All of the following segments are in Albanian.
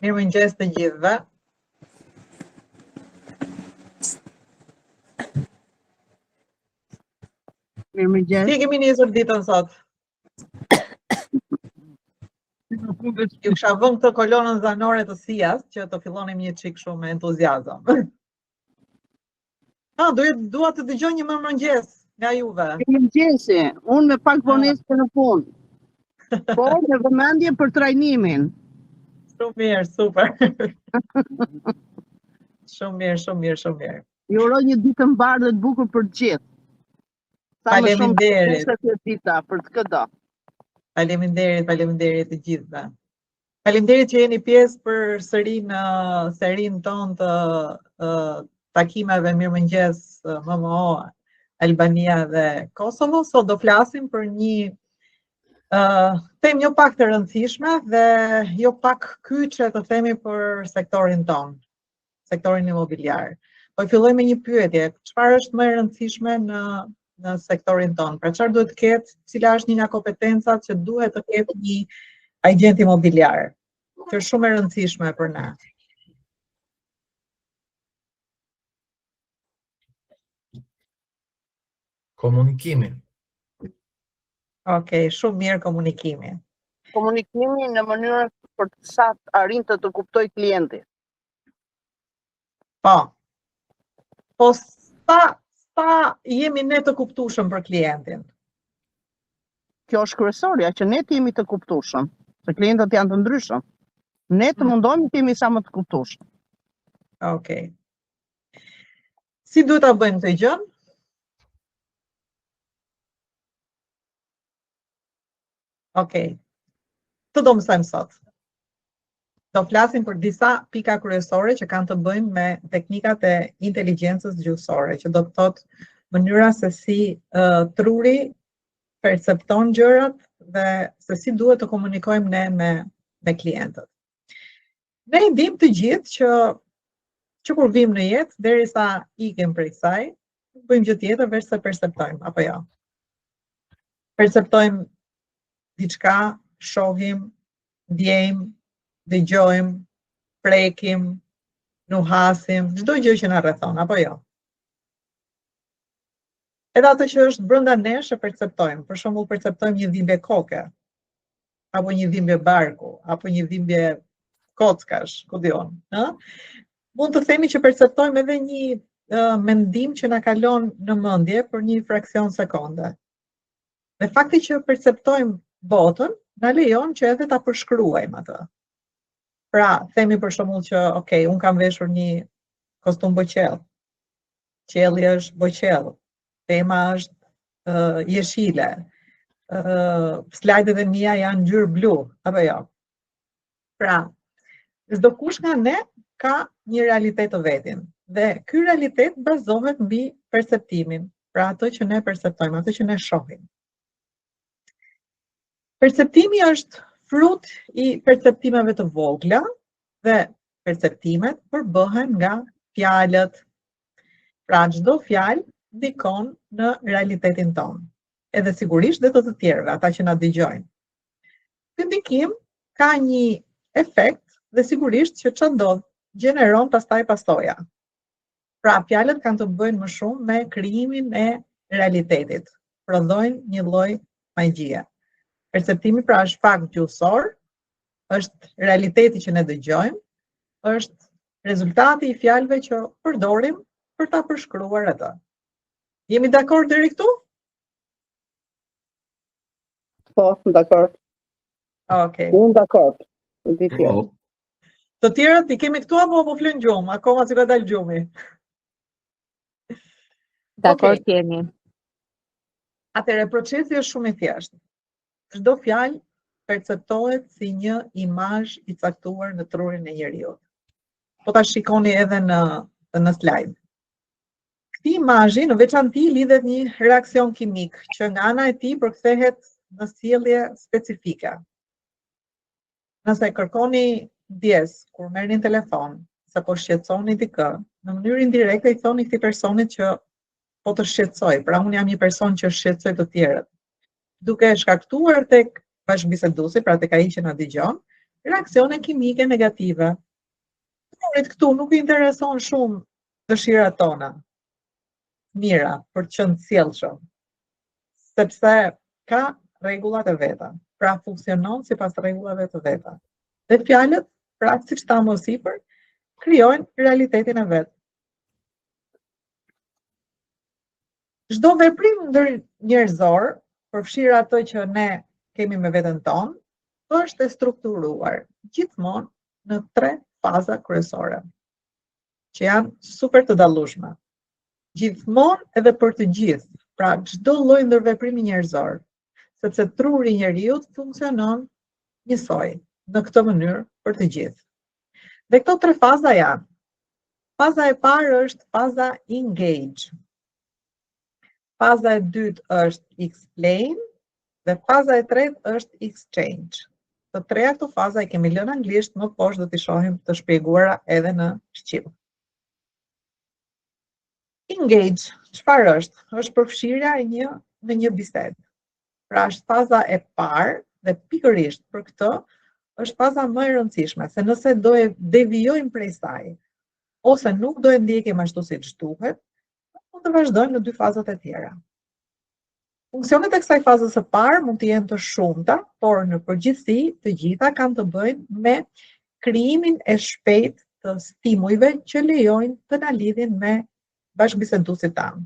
Mirëmëngjes të gjithëve. Mirëmëngjes. Si kemi nisur ditën sot? Ju kisha vënë këtë kolonën zanore të Sias që të fillonim një çik shumë me entuziazëm. Dua të dëgjoj një mirëmëngjes nga juve. Mirëmëngjesi. Unë me pak vonesë në punë. Por me vëmendje për trajnimin. Shumë mirë, super. Shumë mirë. Ju uroj një ditë të mbarë dhe të bukur për të gjithë. Faleminderit. Për të këdo. Faleminderit të gjithëve. Faleminderit që jeni pjesë për sëri në serinë tonë të takimeve Mirëmëngjes MMO Albania dhe Kosovo. Sot do flasim për një temë jo pak të rëndësishme dhe jo pak kyçe të themi për sektorin tonë, sektorin imobiliar. Po filloj me një pyetje, çfarë është më e rëndësishme në sektorin tonë? Pra çfarë duhet të ketë, cila është një nga kompetencat që duhet të ketë një agent imobiliar, që është shumë e rëndësishme për ne? Komunikimi. Okej, shumë mirë komunikimi. Komunikimi në mënyrë për të sa arrin të kuptoj klienti. Po sa jemi ne të kuptueshëm për klientin? Kjo është kryesorja, që ne të jemi të kuptueshëm, se klientët janë të ndryshëm. Ne të mundohemi të jemi sa më të kuptueshëm. Okej. Si duhet ta bëjmë këtë gjë? Okej. Të do mësojmë sot. Do flasim për disa pika kryesore që kanë të bëjnë me teknikat e inteligjencës gjuhësore, që do të thotë mënyra se si truri percepton gjërat dhe se si duhet të komunikojmë ne me klientët. Ne i dim të gjithë që kur vim në jetë, derisa ikim prej saj, bëjmë gjë tjetër veç se perceptojmë, apo jo? Perceptojmë diçka, shohim, ndjejmë, dëgjojmë, prekim, nuhasim, çdo gjë që na rrethon, apo jo? Edhe atë që është brenda nesh e perceptojmë. Për shembull, perceptojmë një dhimbje koke, apo një dhimbje barku, apo një dhimbje kockash, ku diun, ë? Mund të themi që perceptojmë edhe një mendim që na kalon në mendje për një fraksion sekonde. Dhe fakti që perceptojmë botën na lejon që edhe ta përshkruajmë atë. Pra, themi për shembull që, okay, un kam veshur një kostum boqell. Qielli është boqell. Tema është jeshile. Slajdet e mia janë ngjyrë blu, apo jo? Pra, çdo kush nga ne ka një realitet të vetin. Dhe ky realitet bazohet mbi perceptimin, pra atë që ne perceptojmë, atë që ne shohim. Perceptimi është frut i perceptimeve të vogla dhe perceptimet përbëhen nga fjalët. Pra çdo fjalë ndikon në realitetin tonë. Edhe sigurisht dhe të tjerëve, ata që na dëgjojnë. Ky ndikim ka një efekt dhe sigurisht që çfarë ndodh, gjeneron pastaj pasoja. Pra fjalët kanë të bëjnë më shumë me krijimin e realitetit. Prodhojnë një lloj magjie. Perceptimi pra është fakt gjuhësor, është realiteti që ne dëgjojmë, është rezultati i fjalëve që përdorim për ta përshkruar atë. Jemi dakord deri këtu? Po, dakord. Okej. Unë dakord. Të tjerët i kemi këtu apo po flen gjumë, akoma si ka dal gjumi? Dakord kemi. Atëherë procesi është shumë i thjeshtë. Çdo fjalë perceptohet si një imazh i caktuar në trurin e njeriu. Po ta shikoni edhe në slide. Këtij imazhi në veçantë lidhet një reakcion kimik që nga ana e tij përkthehet në sjellje specifike. Nëse kërkoni ndjes kur merrni telefon, se po shqetësoni dikë, në mënyrë indirekte i thoni këtij personit që po të shqetësoj, pra unë jam një person që shqetësoj të tjerët. Duke shkaktuar tek bashkëbiseduesi, pra tek ai që na dëgjon, reaksione kimike negative. Këtu nuk i intereson shumë dëshirat tona, mira, për të qenë të sjellshëm, sepse ka rregullat e veta. Pra funksionon sipas rregullave të veta. Dhe fjalët, pra siç thamë më sipër, krijojnë realitetin e vet. Çdo veprim njerëzor, përfshirë ato që ne kemi me veten tonë, është e strukturuar gjithmonë në 3 faza kryesore, që janë super të dallueshme. Gjithmonë edhe për të gjithë, pra çdo lloj ndërveprimi njerëzor, sepse truri i njeriut funksionon njësoj në këtë mënyrë për të gjithë. Dhe këto 3 faza janë. Faza e parë është faza engage. Faza e dytë është explain dhe faza e tretë është exchange. Të treja këto faza i kemi lënë anglisht, më poshtë do t'i shohim të shpjeguara edhe në shqip. Engage, çfarë është? Është përfshirja në një bisedë. Pra është faza e parë dhe pikërisht për këtë është faza më e rëndësishme, se nëse do e devijojmë prej saj, ose nuk do e ndjekim ashtu siç duhet, mund të vazhdojmë në 2 fazat e tjera. Funksionet e kësaj fazës së parë mund të jenë të shumta, por në përgjithësi të gjitha kanë të bëjnë me krijimin e shpejtë të stimujve që lejojnë të na lidhin me bashkëbiseduesit tanë.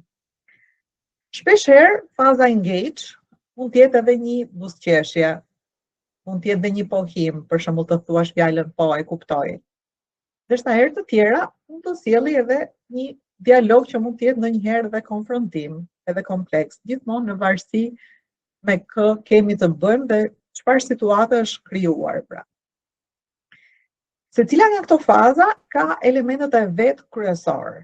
Shpeshherë faza engage mund të jetë edhe një buzëqeshje, mund të jetë edhe një pohim, për shembull të thuash fjalën po e kuptoj. Ndërsa herë të tjera mund të sjellë edhe një dialog që mund të jetë ndonjëherë edhe konfrontim, edhe kompleks, gjithmonë në varësi me kë kemi të bëjmë dhe çfarë situate është krijuar pra. Secila nga këto faza ka elementet e vet kryesor.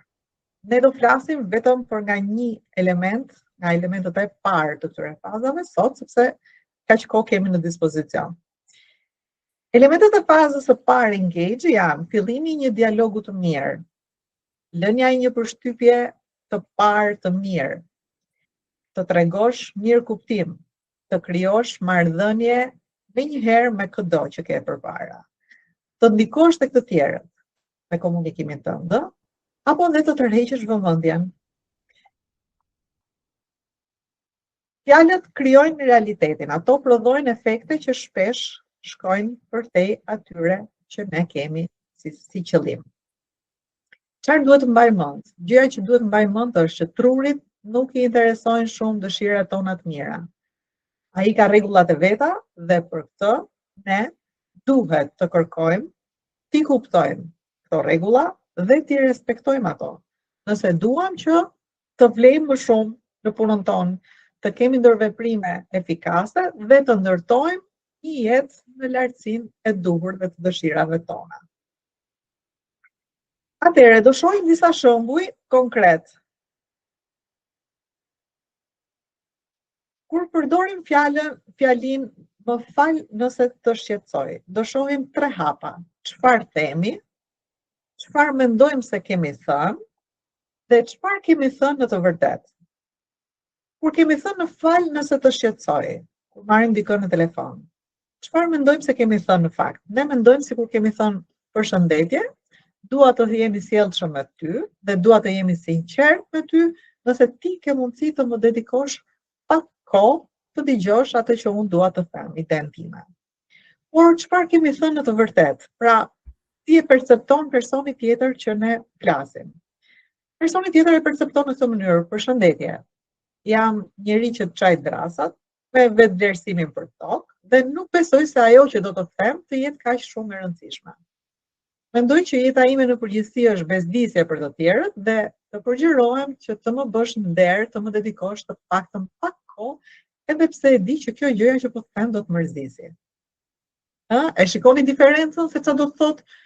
Ne do flasim vetëm për nga një element, nga elementet e parë të këtyre fazave sot, sepse kaq kohë kemi në dispozicion. Elementet e fazës së parë engage janë fillimi i një dialogu të mirë, lënia e një përshtypje të parë të mirë, të tregosh mirë kuptim, të krijosh marrëdhënie menjëherë me çdo që ke përpara, të ndikosh tek të tjerët me komunikimin tënd, apo dhe të tërheqësh vëmendjen. Fjalët krijojnë realitetin, ato prodhojnë efekte që shpesh shkojnë përtej atyre që ne kemi si qëllim. Çfarë duhet të mbajmë mend? Gjëja që duhet të mbajmë mend është që trurit nuk i interesojnë shumë dëshirat tona të mira. Ai ka rregullat e veta dhe për këtë ne duhet të kërkojmë, t'i kuptojmë këto rregulla dhe t'i respektojmë ato. Nëse duam që të vlejmë më shumë në punën tonë, të kemi ndërveprime efikase dhe të ndërtojmë një jetë në lartësinë e duhur dhe të dëshirave tona. Atëherë do shohim disa shembuj konkret. Kur përdorim fjalin më fal nëse të shqetësoj, do shohim 3 hapa. Çfarë themi, çfarë mendojmë se kemi thënë dhe çfarë kemi thënë në të vërtetë. Kur kemi thënë në fal nëse të shqetësoj, kur marrim dikën në telefon, çfarë mendojmë se kemi thënë në fakt? Ne mendojmë sikur kemi thënë përshëndetje, dua të jemi sjellshëm me ty dhe dua të jemi sinqert me ty, nëse ti ke mundësi të më dedikosh pak kohë të dëgjosh atë që unë dua të them, idenë time. Por çfarë kemi thënë në të vërtetë? Pra, ti e percepton personi tjetër që ne flasim. Personi tjetër e percepton në këtë mënyrë, përshëndetje. Jam njeri që të çaj drasat, me vetëvlerësimin për tokë, dhe nuk besoj se ajo që do të them të jetë kaq shumë e rëndësishme. Mendoj që jeta ime në përgjithësi është bezdisje për të tjerët dhe të përgjirohem që të më bësh nder, të më dedikosh të paktën pak kohë, edhe pse e di që kjo gjëja që po them do të mërzisi. E shikoni diferencën se çfarë do të thotë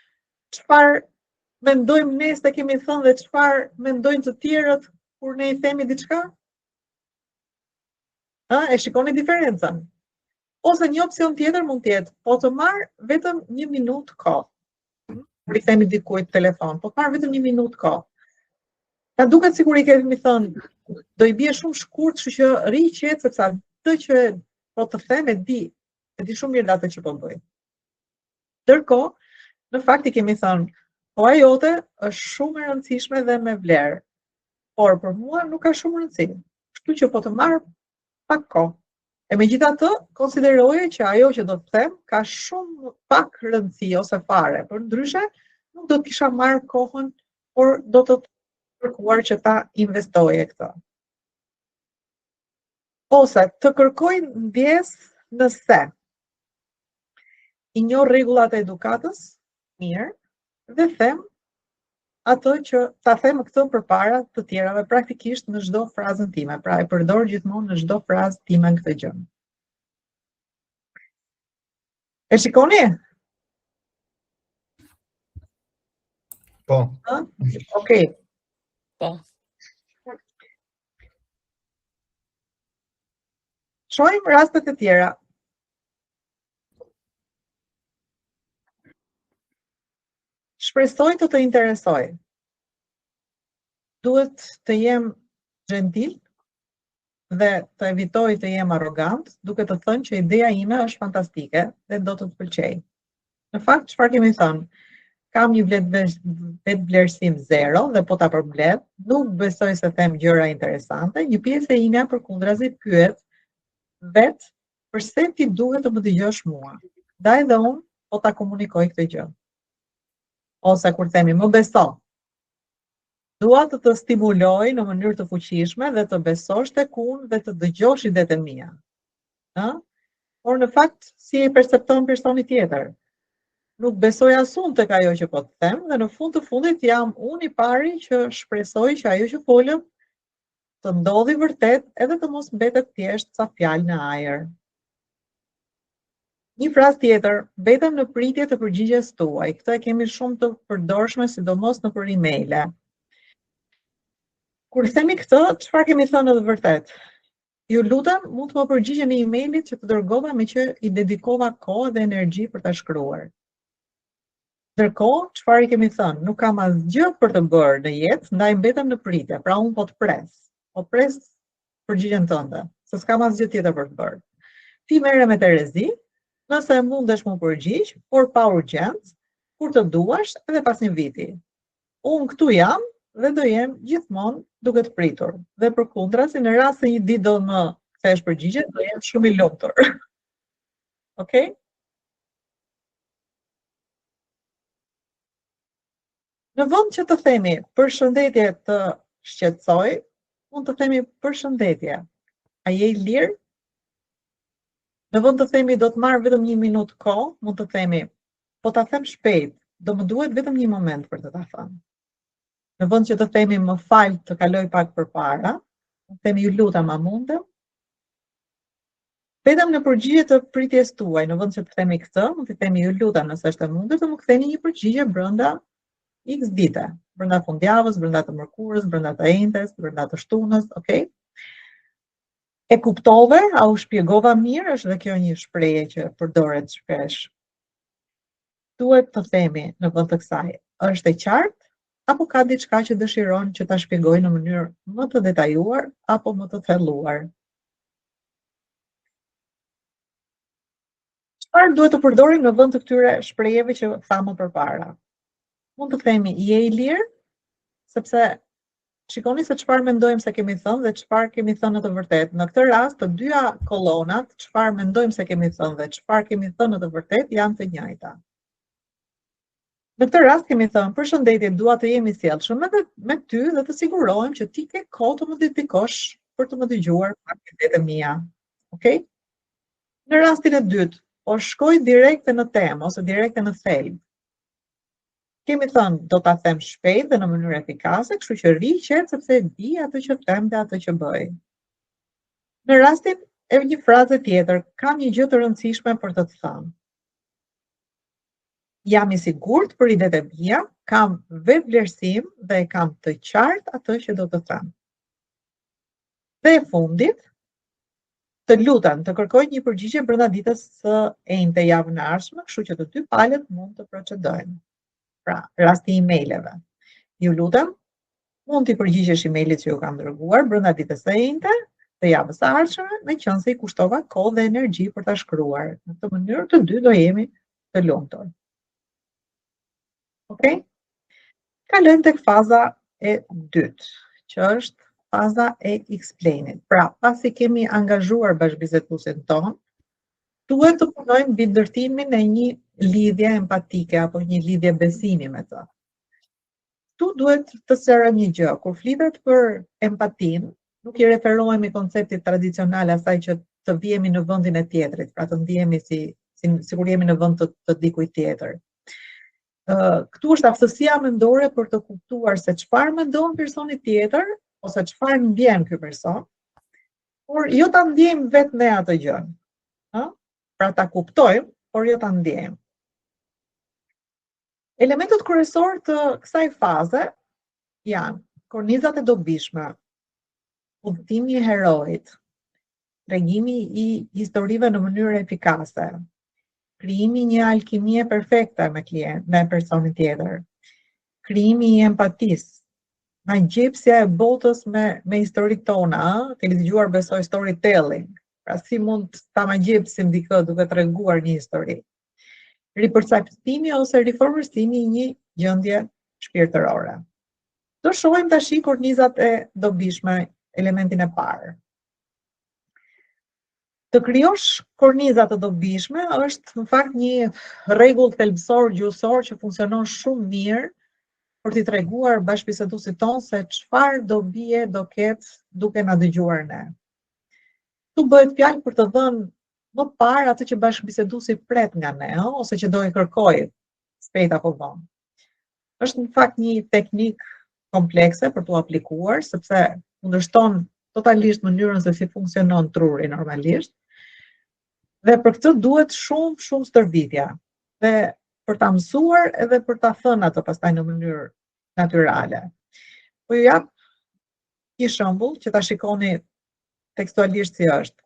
çfarë mendojmë ne se kemi thënë dhe çfarë mendojnë të tjerët kur ne i themi diçka? E shikoni diferencën. Ose një opsion tjetër mund të jetë, po të marr vetëm 1 minutë kohë. Kur i themi dikujt telefon, po të marr vetëm 1 minutë kohë. Ta duket sikur i kemi thënë, do i bie shumë shkurt, kështu që ri qetë sepse atë që po të them e di shumë mirë atë që po bëj. Ndërkohë, në fakt I kemi thënë, koha jote është shumë e rëndësishme dhe me vlerë, por për mua nuk ka shumë rëndësi. Kështu që po të marr pak kohë. E megjithatë, konsideroje që ajo që do të them ka shumë pak rëndësi ose fare, por ndryshe nuk do të kisha marrë kohën, por do të kërkuar që ta investoje këtë. Ose të kërkoj ndjes nëse I njoh rregullat e edukatës mirë dhe them ato që ta them këtë përpara të tjerave praktikisht në çdo frazën time, pra e përdor gjithmonë në çdo frazë time këtë gjë. E shikoni? Po. Okej. Po. Shohim rastet e tjera. Shpresoj të interesoj. Duhet të jem gentil dhe të evitoj të jem arrogant, duke të thënë që ideja ime është fantastike dhe do të pëlqej. Në fakt, çfarë kemi thënë? Kam një vetvlerësim 0 dhe po ta përmbledh, nuk besoj se them gjëra interesante, një pjesë e ime përkundrazi pyet vetë përse ti duhet të më dëgjosh mua. Ndaj dhe unë po ta komunikoj këtë gjë. Ose kur themi më beso, dua të të stimuloj në mënyrë të fuqishme dhe të besosh tek unë dhe të dëgjosh idetë e mia. Por në fakt si e percepton personi tjetër. Nuk besoj as unë tek ajo që po të them dhe në fund të fundit jam unë I pari që shpresoj që ajo që folëm të ndodhi vërtet edhe të mos mbetet thjesht ca fjalë në ajër. Një frazë tjetër, mbetem në pritje të përgjigjes tuaj. Këtë e kemi shumë të përdorshme, sidomos nëpër emaile. Kur themi këtë, çfarë kemi thënë edhe vërtet? Ju lutem, mund të më përgjigjeni emailit që të dërgova me që I dedikova kohë dhe energji për ta shkruar. Ndërkohë, çfarë I kemi thënë? Nuk kam asgjë për të bërë në jetë, ndaj mbetem në pritje, pra unë po të pres. Po pres përgjigjen tënde, se s'kam asgjë tjetër për të bërë. Ti merre me Terezi, nëse mundesh më përgjigj, por pa urgjencë, kur të duash edhe pas një viti. Unë këtu jam dhe do jem gjithmonë duke të pritur. Dhe përkundrazi, në rast se një ditë do më kthesh përgjigje, do jem shumë I lumtur. Okej? Në vend që të themi përshëndetje të shqetësoj, mund të themi përshëndetje. A je I lirë? Në vend të themi do të marr vetëm 1 minutë kohë, mund të themi po ta them shpejt, do më duhet vetëm 1 moment për të ta thënë. Në vend që të themi më fal të kaloj pak përpara, mund të themi ju lutem a mundem? Vetëm në përgjigje të pritjes tuaj, në vend që të themi këtë, mund të themi ju lutem nëse është e mundur të më ktheni një përgjigje brenda X dite, brenda fundjavës, brenda të mërkurës, brenda të enjtes, brenda të shtunës, okay? E kuptove, a u shpjegova mirë, është dhe kjo një shprehje që përdoret shpesh. Duhet të themi në vend të kësaj, është e qartë, apo ka diçka që dëshiron që ta shpjegoj në mënyrë më të detajuar apo më të thelluar. Çfarë duhet të përdorim në vend të këtyre shprehjeve që thamë përpara? Mund të themi je I lirë, sepse shikoni se çfarë mendojmë se kemi thënë dhe çfarë kemi thënë në të vërtetë. Në këtë rast, të dyja kolonat, çfarë mendojmë se kemi thënë dhe çfarë kemi thënë në të vërtetë janë të njëjta. Në këtë rast kemi thënë përshëndetje, dua të jemi sjellshëm edhe me ty dhe të sigurohem që ti ke kohë të më dedikosh për të më dëgjuar pak idetë mia. Okej? Në rastin e dytë, po shkoj direkte në temë ose direkte në thelb. Kemi thënë do ta them shpejt dhe në mënyrë efikase, kështu që rri qetë sepse di atë që them dhe atë që bëj. Në rastin e një fraze tjetër, kam një gjë të rëndësishme për të thënë. Jam I sigurt për idetë e mia, kam vetvlerësim dhe kam të qartë atë që do të them. Dhe e fundit, të lutem të kërkoj një përgjigje brenda ditës së enjte javën e ardhshme, kështu që të dy palët mund të procedojnë. Pra, rasti emaileve. Ju lutem, mund t'i përgjigjesh emailit që ju kam dërguar brenda ditës së enjte të javës së ardhshme, meqense I kushtova kohë dhe energji për ta shkruar. Në këtë mënyrë të dy do jemi të lumtur. Okej? Kalojmë tek faza e dytë, që është faza e explainit. Pra, pasi kemi angazhuar bashkëbiseduesin ton, duhet të punojmë mbi ndërtimin e një lidhje empatike apo një lidhje besimi me të. Tu duhet të sqarojmë një gjë. Kur flitet për empatin, nuk i referohemi konceptit tradicional asaj që të vihemi në vendin e tjetrit, pra të ndihemi sikur jemi në vend të dikujt tjetër. Këtu është aftësia mendore për të kuptuar se çfarë mendon personi tjetër ose çfarë ndjen ky person, por jo ta ndjejmë vetë ne atë gjë. Pra ta kuptojmë, por jo ta ndjejmë. Elementet kryesor të kësaj faze janë kornizat e dobishme, udhëtimi i heroit, tregimi i historive në mënyrë efikase, krijimi një alkimie perfekte me personin tjetër, krijimi i empatisë, nga gjepsja e botës me historitë tona, keni dëgjuar besoj storytelling, pra si mund ta magjepsim dikë duke treguar një histori. Ripërcaktimi ose riformësimi i një gjendje shpirtërore. Do shohim tash kornizat e dobishme, elementin e parë. Të krijosh korniza të dobishme është në fakt një rregull thelbësor gjuhësor që funksionon shumë mirë për t'i treguar bashkëbiseduesit ton se çfarë dobie do ketë duke na dëgjuar ne. Tu bëhet fjalë për të dhënë më parë atë që bashkëbiseduesi pret nga ne, ose që do e kërkojë shpejt apo vonë. Është në fakt një teknik komplekse për t'u aplikuar, sepse kundërshton totalisht mënyrën se si funksionon truri normalisht. Dhe për këtë duhet shumë stërvitja. Dhe për ta mësuar edhe për ta thënë ato pastaj në mënyrë natyrale. Po ju jap një shembull që ta shikoni tekstualisht si është.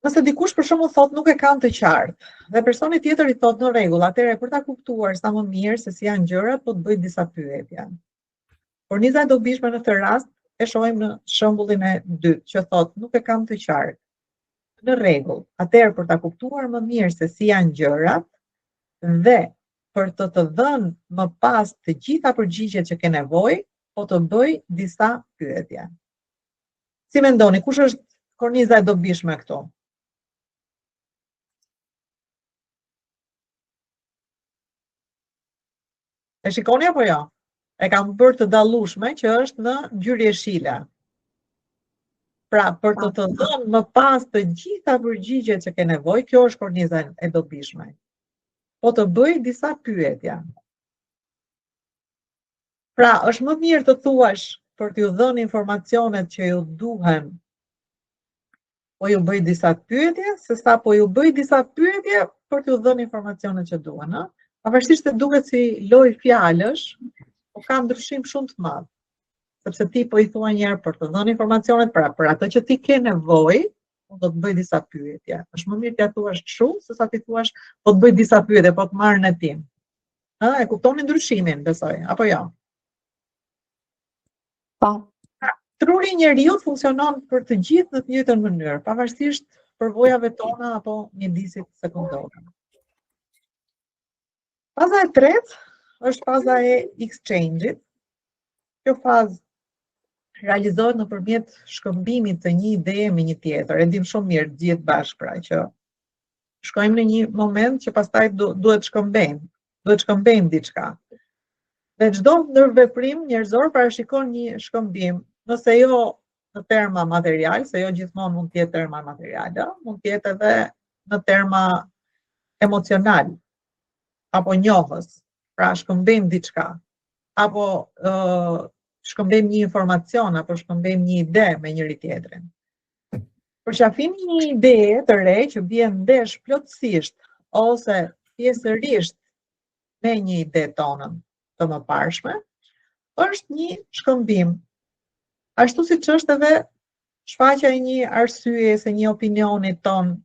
Nëse dikush për shembull thotë nuk e kam të qartë dhe personi tjetër i thotë në rregull, atëherë për ta kuptuar sa më mirë se si janë gjërat, po të bëj disa pyetje. Korniza e dobishme në këtë rast e shohim në shembullin e dytë, që thotë nuk e kam të qartë. Në rregull, atëherë për ta kuptuar më mirë se si janë gjërat dhe për të dhënë më pas të gjitha përgjigjet që ke nevojë, po të bëj disa pyetje. Si mendoni, kush është korniza e dobishme këtu? E shikoni apo jo? E kam bërë të dallueshme që është në ngjyrë jeshile. Pra, për të dhënë më pas të gjitha përgjigjet që ke nevojë, kjo është korniza e dobishme. Po të bëj disa pyetje. Pra, është më mirë të thuash për t'ju dhënë informacionet që ju duhen, po ju bëj disa pyetje, sesa po ju bëj disa pyetje për t'ju dhënë informacionet që duhen, ha? Pavarësisht se duket si lojë fjalësh, po ka ndryshim shumë të madh. Sepse ti po i thua një herë për të dhënë informacionet, pra për atë që ti ke nevojë, do të bëj disa pyetje. Është më mirë t'ia thuash kështu, sesa ti thuash po të bëj disa pyetje, po të marrën e tim. E kuptoni ndryshimin, besoj, apo jo? Po. Truri i njeriu funksionon për të gjithë në të njëjtën mënyrë, pavarësisht përvojave tona apo mjedisit sekondor. Faza e tretë është faza e exchange-it. Kjo fazë realizohet nëpërmjet shkëmbimit të një ideje me një tjetër. E dim shumë mirë gjithë bashkë pra që shkojmë në një moment që pastaj duhet shkëmbejmë diçka. Dhe çdo ndërveprim njerëzor parashikon një shkëmbim, nëse jo në terma material, se jo gjithmonë mund të jetë terma materiale, mund të jetë edhe në terma emocional apo njohës. Pra shkëmbejmë diçka, apo shkëmbejmë një informacion, apo shkëmbejmë një ide me njëri tjetrin. Përqafimi një ide të re që bie ndesh plotësisht ose pjesërisht me një ide tonën të mëparshme, është një shkëmbim. Ashtu siç është edhe shfaqja e një arsye se një opinioni ton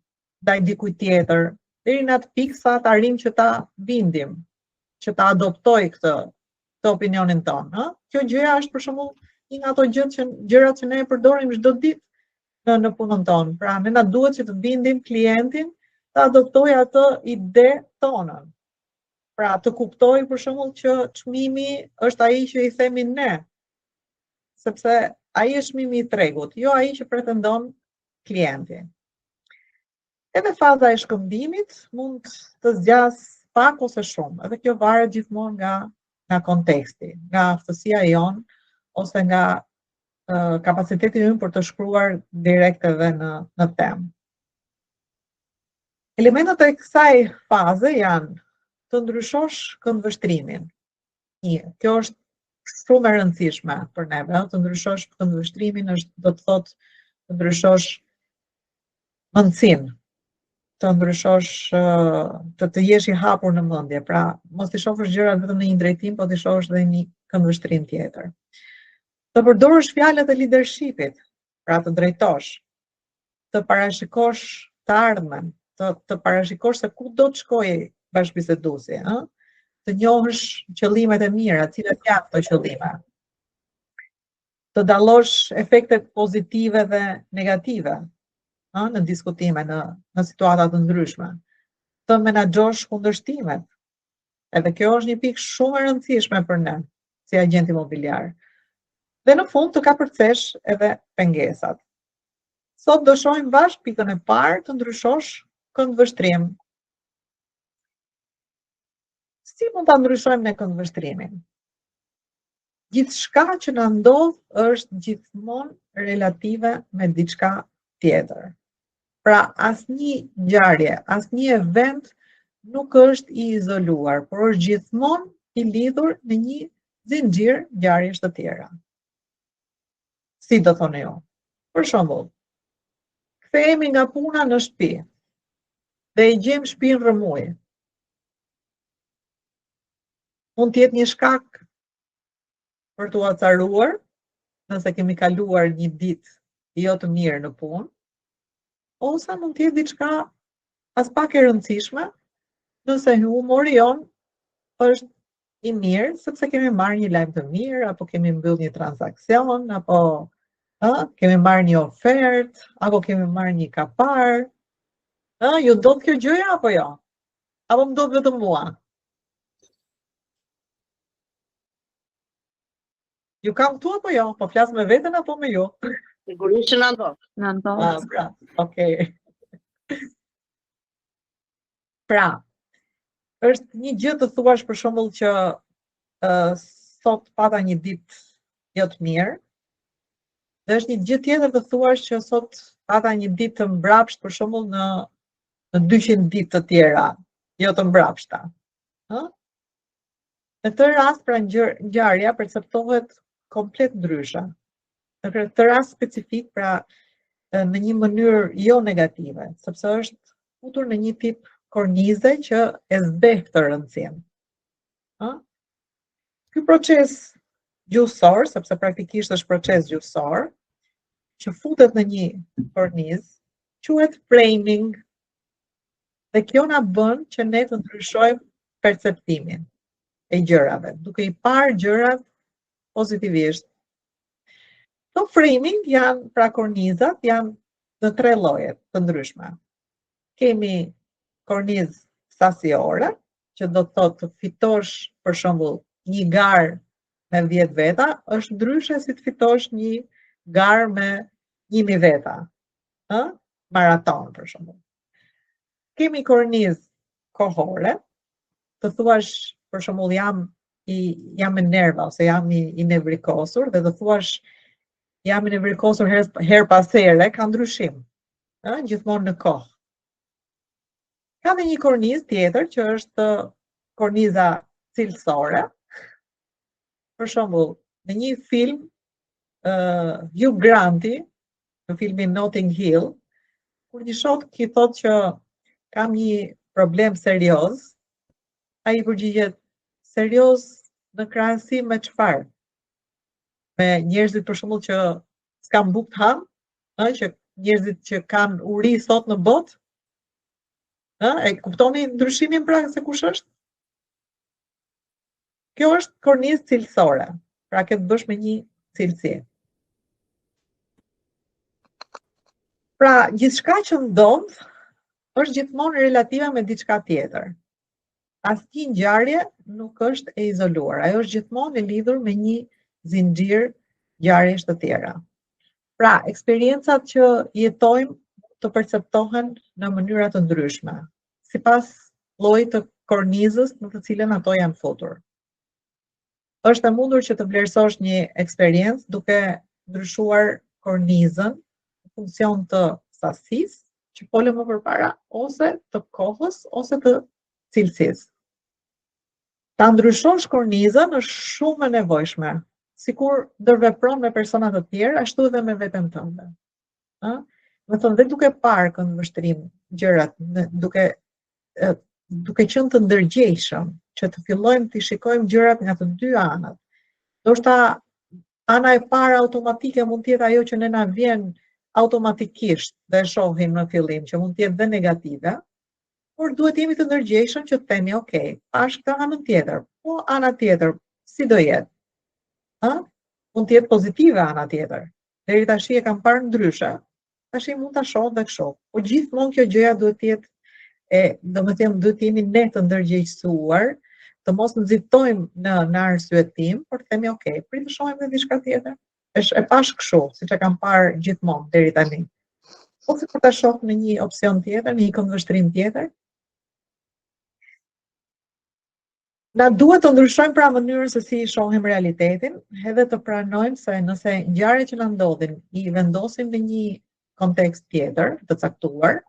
ndaj dikujt tjetër, deri në atë pikë sa të arrim që ta bindim, që ta adoptoj këtë opinionin ton, ha? Kjo gjëja është për shembull një nga ato gjërat që ne e përdorim çdo ditë në punën tonë. Pra, ne na duhet që të bindim klientin të adoptojë atë ide tonën. Pra të kuptoj për shembull që çmimi është ai që i themi ne. Sepse ai është çmimi i tregut, jo ai që pretendon klienti. Edhe faza e shkëmbimit mund të zgjas pak ose shumë, edhe kjo varet gjithmonë nga konteksti, nga aftësia jon ose nga kapaciteti ynë për të shkruar direkt edhe në temë. Elementet e kësaj faze janë të ndryshosh këndvështrimin. Kjo është shumë e rëndësishme për neve, të ndryshosh këndvështrimin do të thotë të ndryshosh mendsinë, të ndryshosh të jesh i hapur në mendje, pra mos i shohësh gjërat vetëm në një drejtim, po të shohësh edhe një këndvështrim tjetër. Të përdorësh fjalët e leadershipit, pra të drejtosh, të parashikosh të ardhmen, të parashikosh se ku do të shkojë bashkëbiseduesi, të njohësh qëllimet e mira, cilat janë këto qëllime. Të dallosh efektet pozitive dhe negative në diskutime, në situata të ndryshme. Të menaxhosh kundërshtimet. Edhe kjo është një pikë shumë e rëndësishme për ne, si agent imobiliar. Dhe në fund të kapërcesh edhe pengesat. Sot do shohim bashkë pikën e parë të ndryshosh këndvështrim. Si mund ta ndryshojmë ne këndvështrimin? Gjithçka që na ndodh është gjithmonë relative me diçka tjetër. Pra asnjë ngjarje, asnjë event nuk është i izoluar, por është gjithmonë i lidhur në një zinxhir ngjarjesh të tjera. Si do thonë jo? Për shembull, kthehemi nga puna në shtëpi dhe i gjejmë shtëpinë rrëmuj. Mund të jetë një shkak për t'u acaruar, nëse kemi kaluar një ditë jo të mirë në punë, ose mund të jetë diçka as pak e rëndësishme, nëse humori jon është i mirë, sepse kemi marrë një lajm të mirë, apo kemi mbyll një transaksion, apo kemi marrë një ofertë, apo kemi marrë një kapar. Ju ndodh kjo gjëja apo jo? Apo më ndodh vetëm mua? Ju kam këtu apo jo? Po flas me veten apo me ju? Sigurisht që na ndodh. Na ndodh. Pra, okay. Pra, është një gjë të thuash për shembull që sot pata një ditë jo të mirë, dhe është një gjë tjetër të thuash që sot pata një ditë të mbrapsht për shembull në 200 ditë të tjera, jo të mbrapshta. Në këtë rast pra ngjarja perceptohet komplet ndryshe. Në këtë rast specifik pra në një mënyrë jo negative, sepse është futur në një tip kornize që e zbeh këtë rëndësinë. Ky proces gjuhësor, sepse praktikisht është proces gjuhësor, që futet në një kornizë, quhet framing. Dhe kjo na bën që ne të ndryshojmë perceptimin e gjërave, duke i parë gjërat pozitivisht. Këto framing janë, pra kornizat, janë në 3 lloje të ndryshme. Kemi kornizë sasiore, që do të thotë të fitosh për shembull një garë me 10 veta, është ndryshe si të fitosh një garë me 1000 veta. Maraton për shembull. Kemi kornizë kohore, të thuash për shembull jam me nerva ose jam i nevrikosur dhe të thuash jam i nevrikosur her pas here, ka ndryshim, gjithmonë në kohë. Ka dhe një kornizë tjetër që është korniza cilësore. Për shembull, në një film Hugh Granti, në filmin Notting Hill, kur një shok i thotë që kam një problem serioz, ai përgjigjet serioz në krahasim me çfarë? Me njerëzit për shembull që s'kan bukë të hanë, që njerëzit që kanë uri sot në botë? E kuptoni ndryshimin pra se kush është? Kjo është kornizë cilësore, pra ke të bësh me një cilësi. Pra, gjithçka që ndodh është gjithmonë relative me diçka tjetër. asnjë ngjarje nuk është e izoluar. Ajo është gjithmonë e lidhur me një zinxhir ngjarjesh të tjera. Pra, eksperiencat që jetojmë të perceptohen në mënyra të ndryshme, sipas llojit të kornizës në të cilën ato janë futur. Është e mundur që të vlerësosh një eksperiencë duke ndryshuar kornizën në funksion të sasisë që folëm më përpara, ose të kohës, ose të cilësisë. Ta ndryshosh kornizën është shumë e nevojshme, sikur ndërvepron me persona të tjerë, ashtu edhe me veten tënde. Me thënë, dhe duke parë këndvështrim gjërat, duke qenë të ndërgjegjshëm, që të fillojmë të shikojmë gjërat nga të dy anët. Ndoshta ana e parë automatike mund të jetë ajo që ne na vjen automatikisht dhe shohim në fillim, që mund të jetë dhe negative, por duhet jemi të ndërgjegjshëm që të themi, ok, pash këtë anën tjetër, po ana tjetër, si do jetë? Mund të jetë pozitive ana tjetër. Deri tash e kam parë ndryshe, tash mund ta shoh dhe kështu. Po gjithmonë kjo gjëja duhet të jetë domethënë duhet të jemi ne të ndërgjegjësuar, të mos nxitojmë në arsyetim, por të themi, ok, prit të shohim edhe diçka tjetër. Është e pash kështu, siç e kam parë gjithmonë deri tani. Po sikur ta shoh në një opsion tjetër, në një këndvështrim tjetër. Na duhet të ndryshojmë pra mënyrën se si shohim realitetin, edhe të pranojmë se nëse ngjarjet që na ndodhin i vendosim në një kontekst tjetër, të caktuar,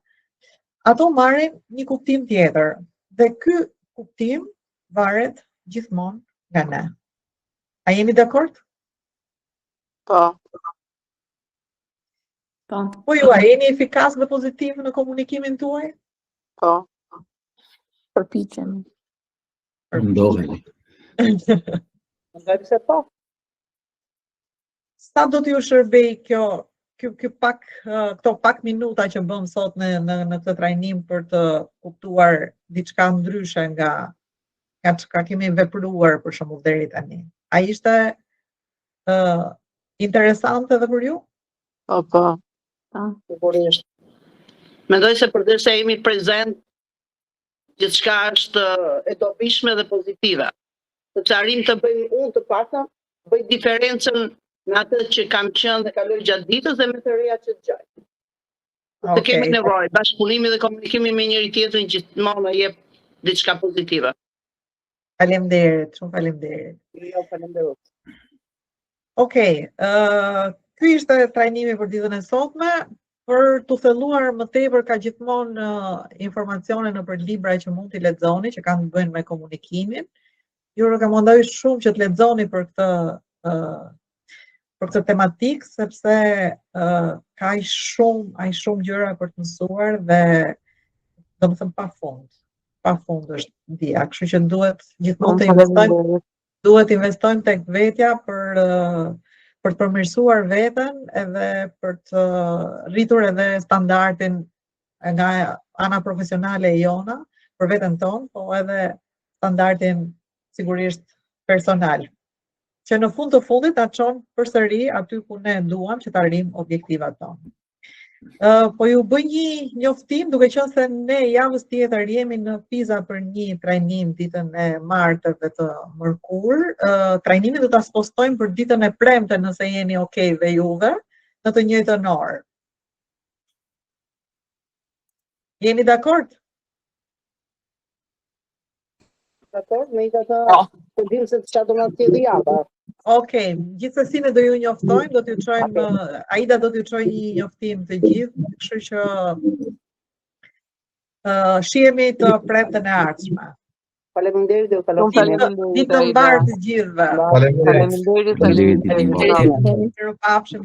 ato marrin një kuptim tjetër. Dhe ky kuptim varet gjithmonë nga ne. A jemi dakord? Po. Po ju, a jeni efikas dhe pozitiv në komunikimin tuaj? Po. Përpiqemi. Ndoheni. Mendoj se po. Sa do t'ju shërbej këto pak minuta që bëm sot në këtë trajnim për të kuptuar diçka ndryshe nga çka kemi vepruar për shembull deri tani. A ishte interesante edhe për ju? Po. Sigurisht. Mendoj se përdesë jemi prezent, gjithçka është e dobishme dhe pozitive. Sepse arrim të bëjmë unë të paktën, bëj diferencën me atë që kam qenë dhe kaloj gjatë ditës dhe me të reja që dëgjoj. Të kemi nevojë, bashkëpunimi dhe komunikimi me njëri tjetrin gjithmonë jep diçka pozitive. Faleminderit, shumë faleminderit. Jo, falenderoj. Okej, ky ishte trajnimi për ditën e sotme. Për të thelluar më tepër ka gjithmonë informacione nëpër libra që mund t'i lexoni, që kanë të bëjnë me komunikimin. Ju rekomandoj shumë që të lexoni për këtë tematikë, sepse ka aq shumë gjëra për të mësuar dhe domethënë pafund është dia, kështu që duhet gjithmonë të investojmë tek vetja për të përmirësuar veten edhe për të rritur edhe standardin nga ana profesionale e jona për veten tonë, po edhe standardin sigurisht personal, që në fund të fundit na çon përsëri aty ku ne duam që të arrijmë objektivat tonë. Po ju bëj një njoftim, duke qenë se ne javës tjetër jemi në Pisa për një trajnim ditën e martë dhe të mërkurë. Trajnimin do ta postojmë për ditën e premte nëse jeni okay dhe juve, në të njëjtën orë. Jeni dakord? Dakord, me të dim se çfarë do na sjellë java. Okej, gjithsesi ne do ju njoftojmë, do t'ju çojmë, Aida do t'ju çojë një njoftim të gjithë, kështu që shihemi të premten e ardhshme. Faleminderit dhe faleminderit. Ditë mbar të gjithëve. Faleminderit. Faleminderit. Mirupafshim.